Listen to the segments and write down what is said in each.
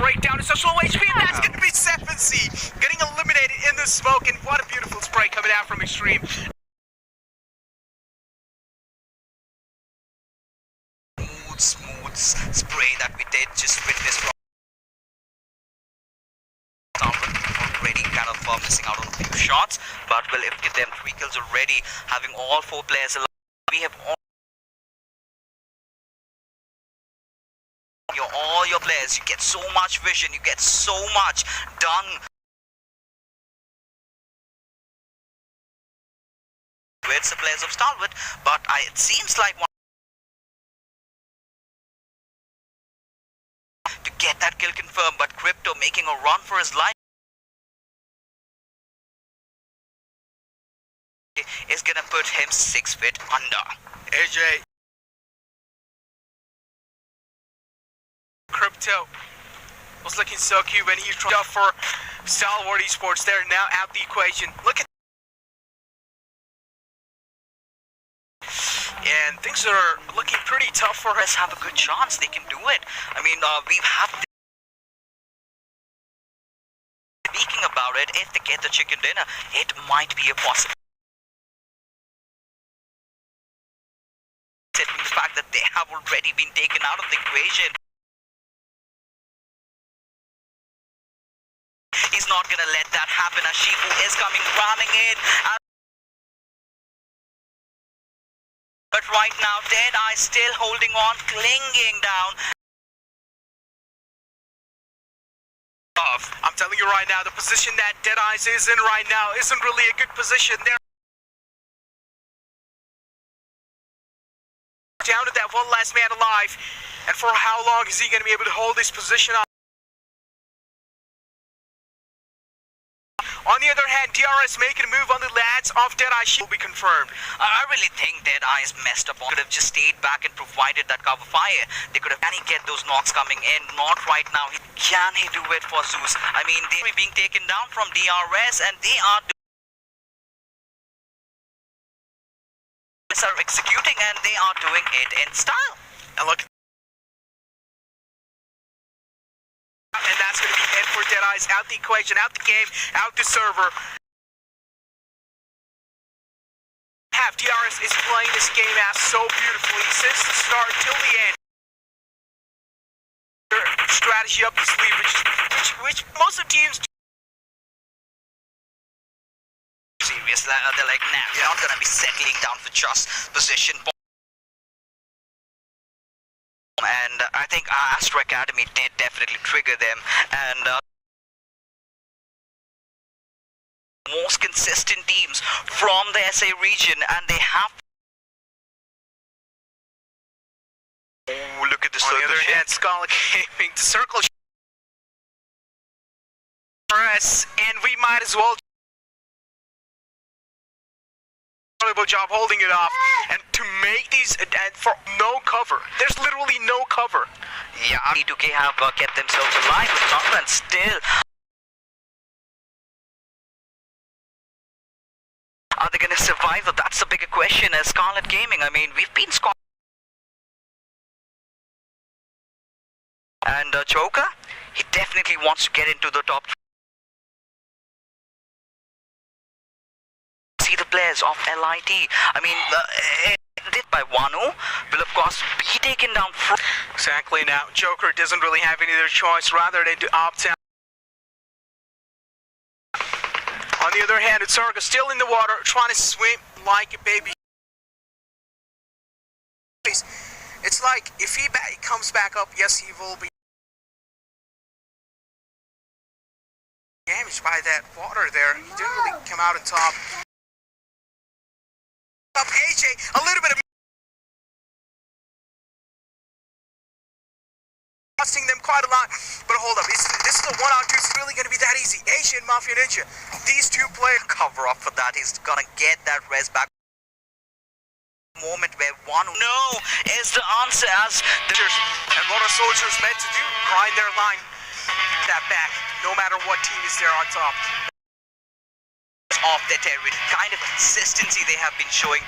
straight down to such low HP, and that's going to be 7C getting eliminated in the smoke, and what a beautiful spray coming out from Extreme. Smooth spray that we did just witness from already kind of missing out on a few shots, but will if get them 3 kills already, having all 4 players alive. We have all your players, you get so much vision, you get so much done with the players of Stalwart, but it seems like to get that kill confirmed, but Crypto making a run for his life is gonna put him 6 feet under. AJ. Crypto was looking so cute when he tried for Stalwart Esports. They're now out the equation. Look at, and things are looking pretty tough for us. Have a good chance they can do it. I mean, we've had speaking about it. If they get the chicken dinner, it might be a possibility. The fact that they have already been taken out of the equation. He's not gonna let that happen. Ashifu is coming ramming in. But right now, Deadeye still holding on, clinging down. I'm telling you right now, the position that Deadeye is in right now isn't really a good position. They're down to that one last man alive. And for how long is he going to be able to hold this position up? On the other hand, DRS making a move on the lads of Deadeye will be confirmed. I really think Deadeye is messed up. Could have just stayed back and provided that cover fire. They could have. Can he get those knocks coming in? Not right now. Can he do it for Zeus? I mean, they're being taken down from DRS, and they are executing, and they are doing it in style. And look. And that's going to be it for Deadeye's out the equation, out the game, out the server. DRS is playing this game out so beautifully since the start till the end. Their strategy up the sleeve, which most of the teams do. Serious, they're like, nah, we're not going to be settling down for just position. And I think Astro Academy did definitely trigger them, and most consistent teams from the SA region, and they have. Oh, look at the circle. On the other hand, Scarlet Gaming, the circle for us, and we might as well. Job holding it off, and to make these for no cover. There's literally no cover. Yeah, E2K have kept themselves alive with cover, and still are they going to survive? That's the bigger question. As Scarlet Gaming, I mean, we've been and Joker, he definitely wants to get into the top. See the players of LIT. I mean, did by Wanu will of course be taken down. Exactly. Now, Joker doesn't really have any other choice rather than to opt out. On the other hand, Utsarga still in the water, trying to swim like a baby. It's like if he comes back up, yes, he will be damaged by that water there. He didn't really come out on top. Up AJ, a little bit of costing them quite a lot, but hold up, this is a 1-on-2, it's really going to be that easy. AJ and Mafia Ninja, these two players cover up for that. He's gonna get that res back. Moment where one no is the answer as the and what are soldiers meant to do? Grind their line, keep that back, no matter what team is there on top. Of their territory, kind of consistency they have been showing.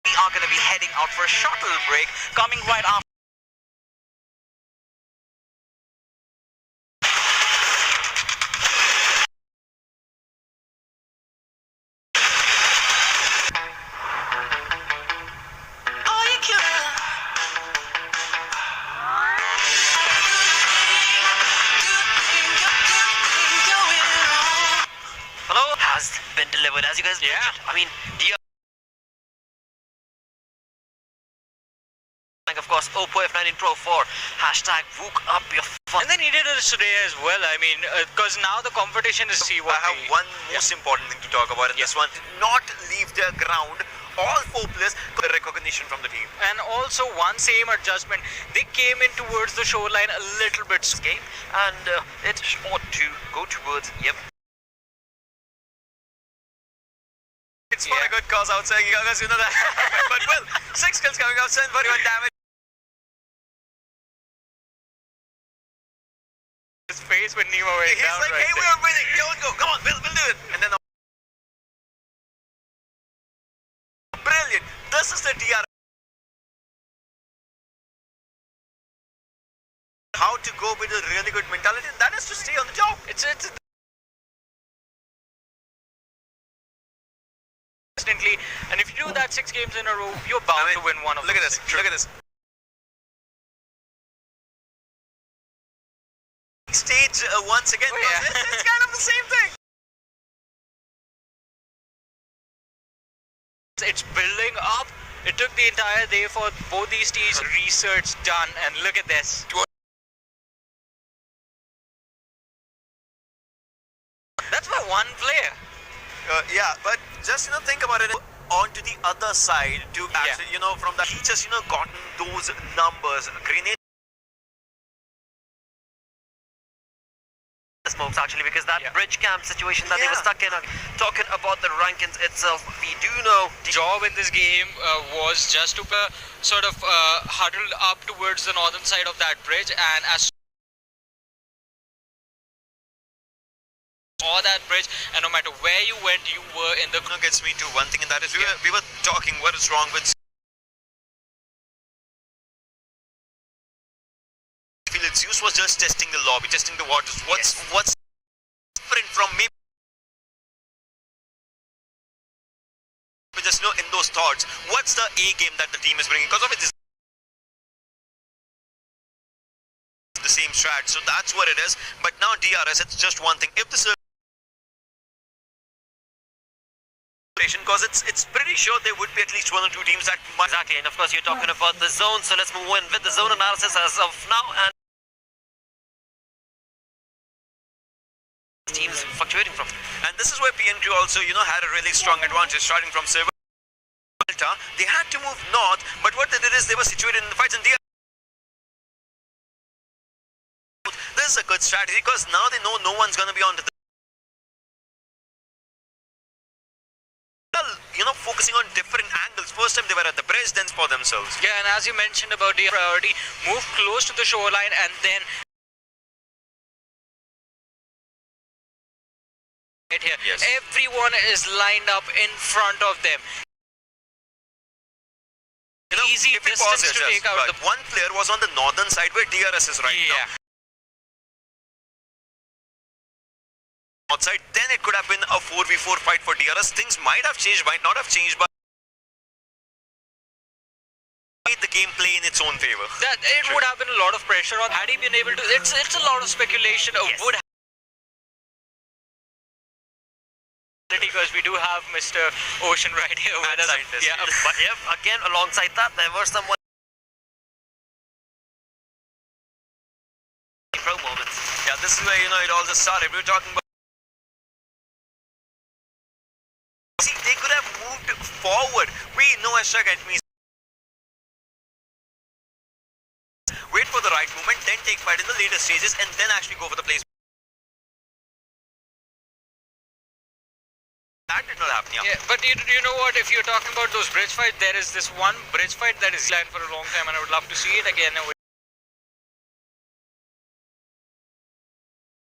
We are going to be heading out for a short little break, coming right after. Hello, has been delivered as you guys mentioned. I mean, like of course Oppo F19 Pro 4 hashtag woke up your fun. And then he did it today as well. I mean, because now the competition is see what I have one most important thing to talk about in this one. Did not leave their ground. All 4 players got recognition from the team. And also one same adjustment. They came in towards the shoreline a little bit. Game and it ought to go towards It's for a good cause outside, you guys, you know that. But well, 6 kills coming out, 741 damage. His face when Nemo went He's down like, right hey, there. we're winning. Don't go. Come on, we'll do it. And then brilliant. This is the DR. How to go with a really good mentality, and that is to stay on the top. It's instantly, and if you do that 6 games in a row, you're bound to win one of them. Look at this. Look at this. Stage once again. Oh, yeah. It's kind of the same thing. It's building up. It took the entire day for both these teams. Research done, and look at this. That's by one player. Yeah, but just think about it. Onto the other side to actually, from that he just gotten those numbers. Grenade. Smokes actually, because that bridge camp situation that they were stuck in, talking about the rankings itself, we do know The job in this game was just to sort of huddle up towards the northern side of that bridge, and as saw that bridge, and no matter where you went, you were in the Gets me to one thing, and that is we were talking what is wrong with Zeus was just testing the lobby, testing the waters. What's different from maybe just in those thoughts? What's the A game that the team is bringing? Because of it is the same strat, so that's what it is. But now DRS, it's just one thing. If this is because it's pretty sure there would be at least 1 or 2 teams that might. exactly, and of course you're talking about the zone, so let's move in with the zone analysis as of now, and teams fluctuating from. And this is where PNQ also, had a really strong advantage starting from Silver. They had to move north, but what they did is they were situated in the fights, and this is a good strategy because now they know no one's going to be on to the. Focusing on different angles. First time they were at the bridge, then for themselves. Yeah, and as you mentioned about the priority, move close to the shoreline, and then right here, everyone is lined up in front of them. Easy distance to take out. But one player was on the northern side where DRS is right now. Outside, then it could have been a 4v4 fight for DRS. Things might have changed, might not have changed, but made the game play in its own favor. That it would have been a lot of pressure on. Had he been able to, it's a lot of speculation of would. Because we do have Mr. Ocean right here with us. Yeah, but again, alongside that, there were some pro moments. Yeah, this is where it all just started. We were talking about. See, they could have moved forward. We know Ashrak at me. Wait for the right moment, then take fight in the later stages, and then actually go for the place. That did not happen. Yeah, but you know what? If you're talking about those bridge fights, there is this one bridge fight that is planned for a long time, and I would love to see it again.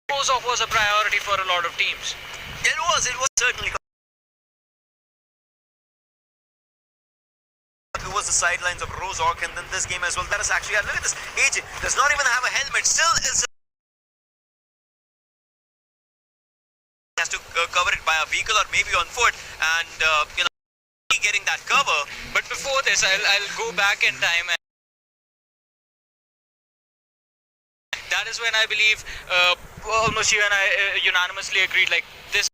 Close off was a priority for a lot of teams. It was certainly. It towards the sidelines of Rose Orc, and then this game as well. That is actually, look at this, AJ does not even have a helmet, still is has to cover it by a vehicle or maybe on foot, and you know, getting that cover. But before this, I'll go back in time, and that is when I believe almost you and I unanimously agreed, like, this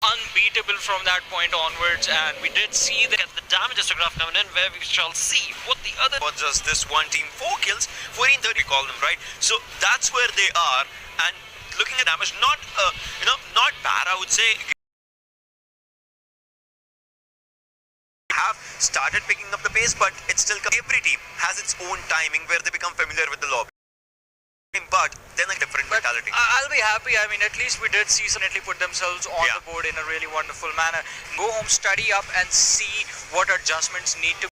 unbeatable from that point onwards, and we did see that The damage graph coming in, where we shall see what the other. For just this one team, 4 kills, 14-30 we call them, right? So that's where they are, and looking at damage, not you know, not bad, I would say. Have started picking up the pace, but it's still, every team has its own timing where they become familiar with the lobby. But then a different mentality. I'll be happy. I mean, at least we did see Sonatly put themselves on the board in a really wonderful manner. Go home, study up, and see what adjustments need to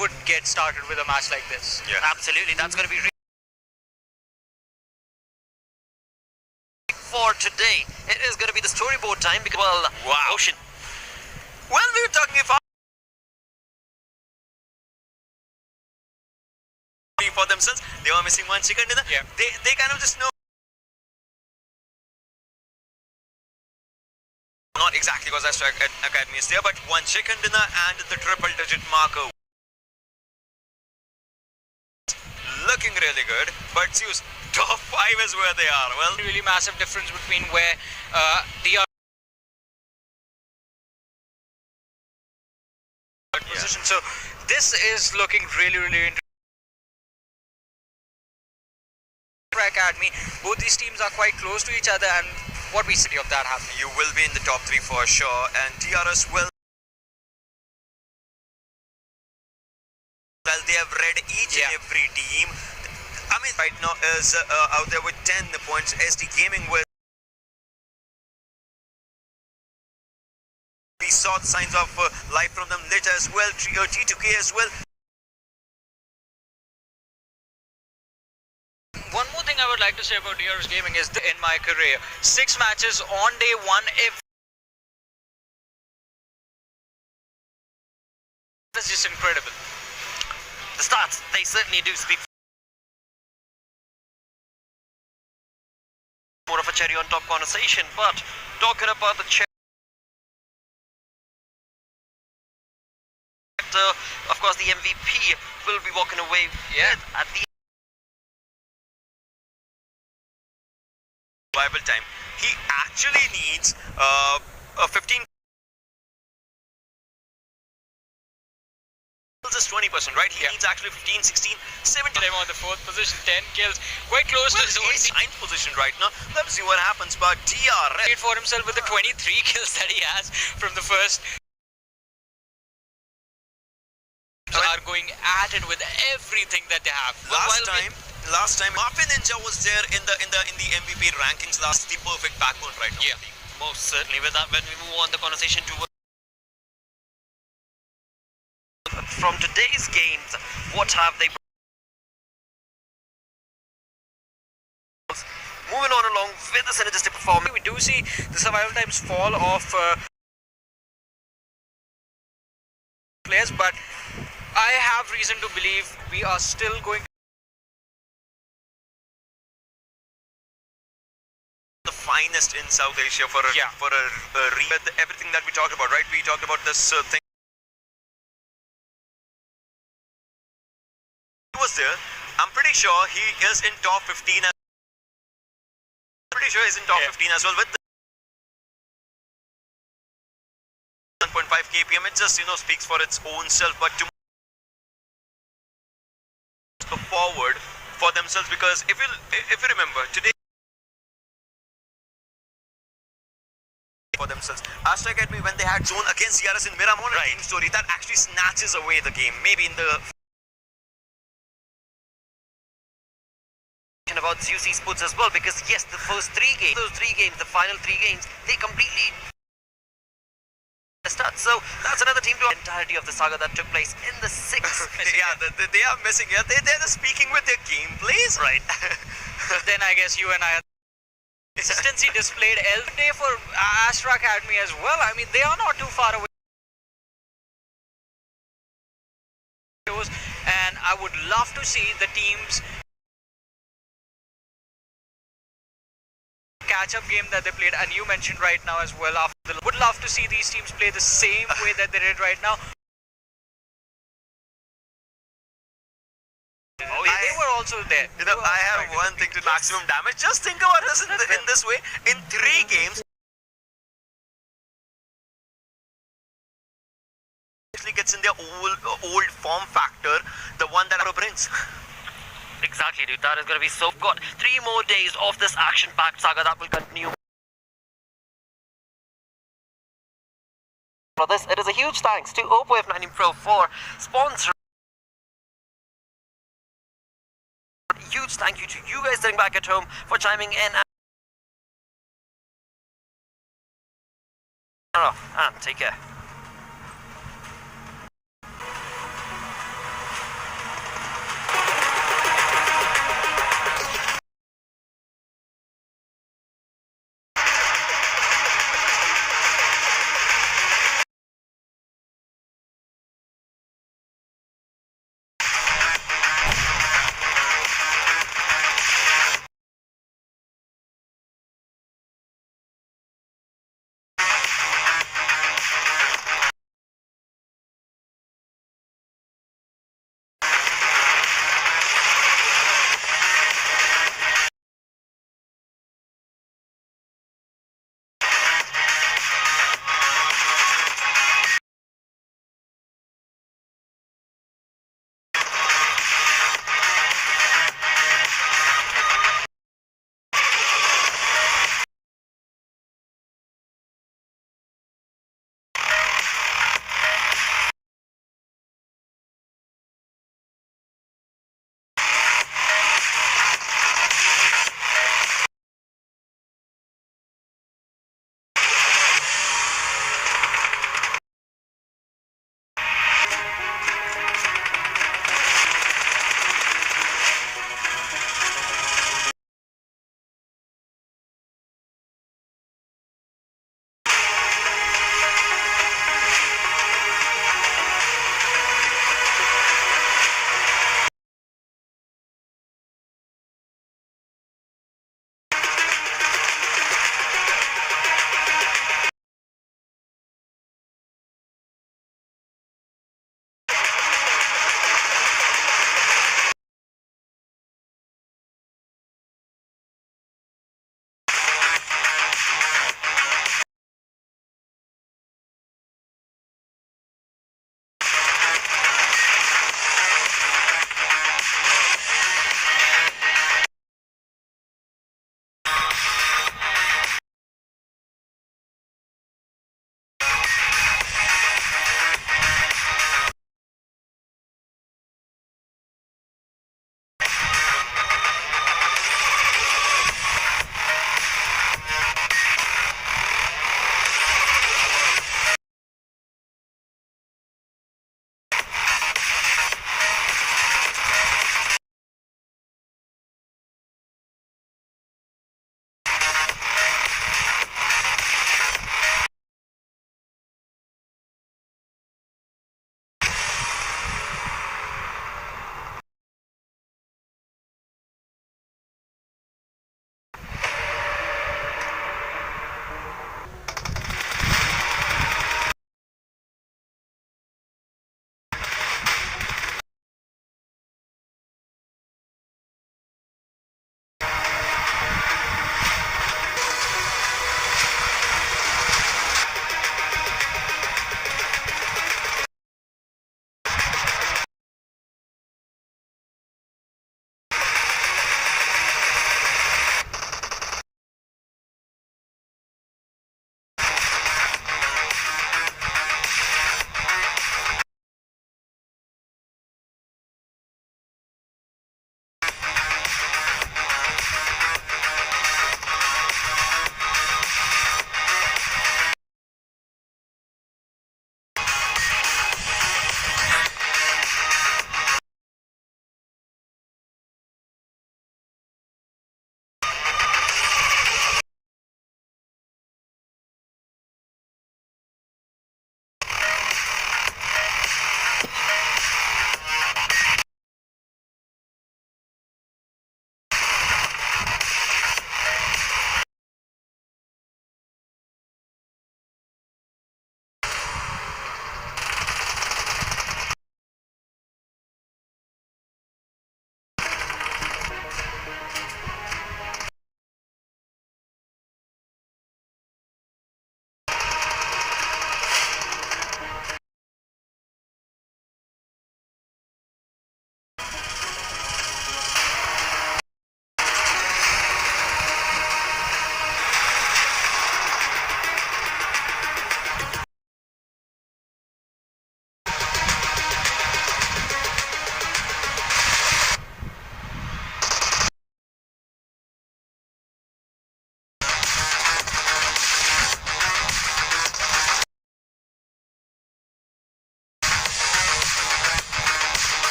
would get started with a match like this. Yeah. Absolutely, that's going to be for today. It is going to be the storyboard time because, well, Wow. Ocean. Well, we were talking about for themselves. They were missing 1 second in the, they kind of just know. Not exactly because Astro Academy is there, but 1 second in the, and the triple digit marker. Looking really good, but Zeus, top 5 is where they are. Well, Really massive difference between where the position. So this is looking really interesting. Academy, both these teams are quite close to each other, and what we see of that happening. you will be in the top 3 for sure, and TRS will. Well, they have read each and every team. I mean, right now is out there with 10 points. SD Gaming with. We saw the signs of life from them later as well. T2K as well. One more thing I would like to say about DRS Gaming is in my career, 6 matches on day 1. That's just incredible. The stats, they certainly do speak. More of a cherry on top conversation, but talking about the cherry. Of course, the MVP will be walking away with at the Bible time. He actually needs a 15. Just 20%, right? He needs actually 15, 16, 17. Him on the 4th position, 10 kills, quite close to his own He's 9th position right now. Let's see what happens. But DRS for himself with the 23 kills that he has from the first. Are going at it with everything that they have. Last time Mafia Ninja was there in the MVP rankings. Last, the perfect backbone right now. Yeah, most certainly. With that, when we move on the conversation to from today's games, what have they? Moving on along with the synergistic performance, We do see the survival times fall off players, but I have reason to believe we are still going to the finest in South Asia for everything that we talked about, right? We talked about this thing. He was there. I'm pretty sure he is in top 15. I'm pretty sure he's in top 15 as well with the 1.5 kpm. It just, you know, speaks for its own self. But to go forward for themselves, because if you remember today. For themselves. Astro Academy, when they had zone against CRS in Miramon, right, story that actually snatches away the game. Maybe in the about Zeus Esports as well, because yes, the first 3 games, those 3 games, the final 3 games, they completely start. So that's another team to entirety of the saga that took place in the 6th. they are missing it. They're just speaking with their gameplays, right? then I guess you and I Just in consistency displayed day for Astra Academy as well. I mean, they are not too far away. And I would love to see the teams catch-up game that they played, and you mentioned right now as well. Would love to see these teams play the same way that they did right now. Oh, yeah, they were also there. You know, I have one thing to maximum damage. Just think about us in this way. In 3 games, actually gets in their old form factor, the one that brings. Exactly, dude. That is going to be so. Got 3 more days of this action-packed saga that will continue. For this, it is a huge thanks to Oppo F19 Pro for sponsoring. Huge thank you to you guys sitting back at home for chiming in and take care.